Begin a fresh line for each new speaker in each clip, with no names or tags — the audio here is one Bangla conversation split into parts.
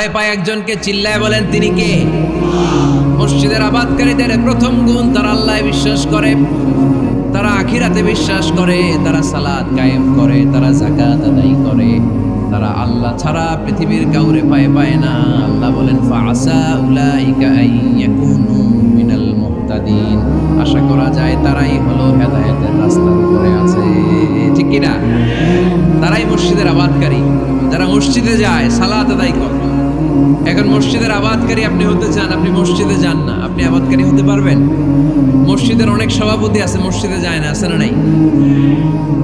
রাস্তায় পায় একজনকে, চিল্লায় বলেন তিনি কে? মসজিদের আবাদকারীদের প্রথম গুণ, তারা আল্লাহ বিশ্বাস করে, তারা আখিরাতে বিশ্বাস করে, তারা সালাত কায়েম করে, তারা যাকাত আদায় করে, তারা আল্লাহ ছাড়া পৃথিবীর কাউরে পায় না। আল্লাহ বলেন ফাআসা উলাইকা আইয়াকুনু মিনাল মুহতাদিন, আশা করা যায় তারাই হলো হেদায়েতের রাস্তার উপরে আছে। ঠিক কি না? তারাই মসজিদের আবাদকারী, যারা মসজিদে যায়, সালাত আদায় করে। এখন মসজিদের আবাদকারী আপনি হতে চান, আপনি মসজিদে যান না, আপনি আবাদকারী হতে পারবেন? মসজিদের অনেক সভাপতি আছে, মসজিদে যায় না, আছে না নাই?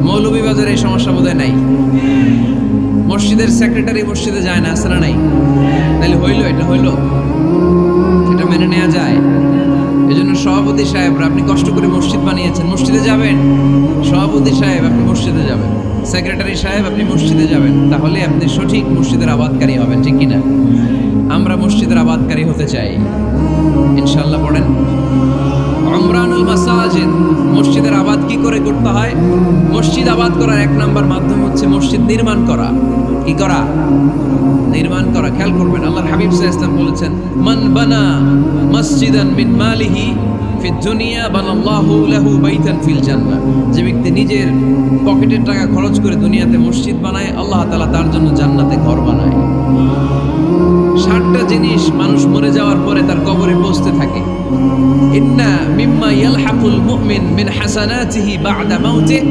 মৌলভীবাজারে এই সমস্যা বোধহয় নাই। মসজিদের সেক্রেটারি মসজিদে যায় না, আছে না নাই? তাহলে এটা হইল, এটা মেনে নেওয়া যায়? এই জন্য সভাপতি সাহেবরা, আপনি কষ্ট করে মসজিদ বানিয়েছেন, মসজিদে যাবেন। সভাপতি সাহেব আপনি মসজিদে যাবেন, সেক্রেটারি সাহেব আপনি মসজিদে যাবেন, তাহলে আপনি সঠিক মসজিদের আবাদকারী হবেন। ঠিক কিনা? আমরা মসজিদের আবাদকারী হতে চাই, ইনশাআল্লাহ। পড়েন উমরানুল মাসাজিদ। মসজিদের আবাদ কি করে করতে হয়? মসজিদ আবাদ করার এক নাম্বার মাধ্যম হচ্ছে মসজিদ নির্মাণ করা। কি করা? নির্মাণ করা। খেয়াল করবেন, আল্লাহর হাবিব সাল্লাল্লাহু আলাইহি ওয়াসাল্লাম বলেছেন, মান বানা মসজিদান মিন মালিহি ফিদ দুনিয়া বানাল্লাহু লাহু বাইতান ফিল জান্নাহ। যে ব্যক্তি নিজের পকেটের টাকা খরচ করে দুনিয়াতে মসজিদ বানায়, আল্লাহ তাআলা তার জন্য জান্নাতে ঘর বানায়। 60টা জিনিস মানুষ মরে যাওয়ার পরে তার কবরে পৌঁছতে থাকে। ইন্না মিম্মা ইয়ালহাকুল মুমিন মিন হাসানাতিহি বা'দা মাউতিহি।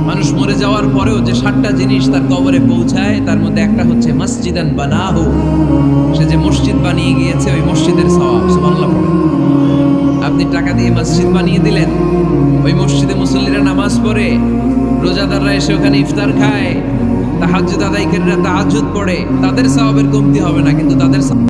মানুষ মরে যাওয়ার পরেও যে 60টা জিনিস তার কবরে পৌঁছায়, তার মধ্যে একটা হচ্ছে মসজিদান বানাহু। সে যে মসজিদ বানিয়ে গিয়েছে, ওই মসজিদের সওয়াব। সুবহানাল্লাহ পড়েন। আপনি টাকা দিয়ে মসজিদ বানিয়ে দিলেন, ওই মসজিদে মুসল্লিরা নামাজ পড়ে, রোজাদাররা এসে ওখানে ইফতার খায়, তাহাজ্জুদ আদায়কারীরা তাহাজ্জুদ পড়ে, তাদের সওয়াবের কমতি হবে না, কিন্তু তাদের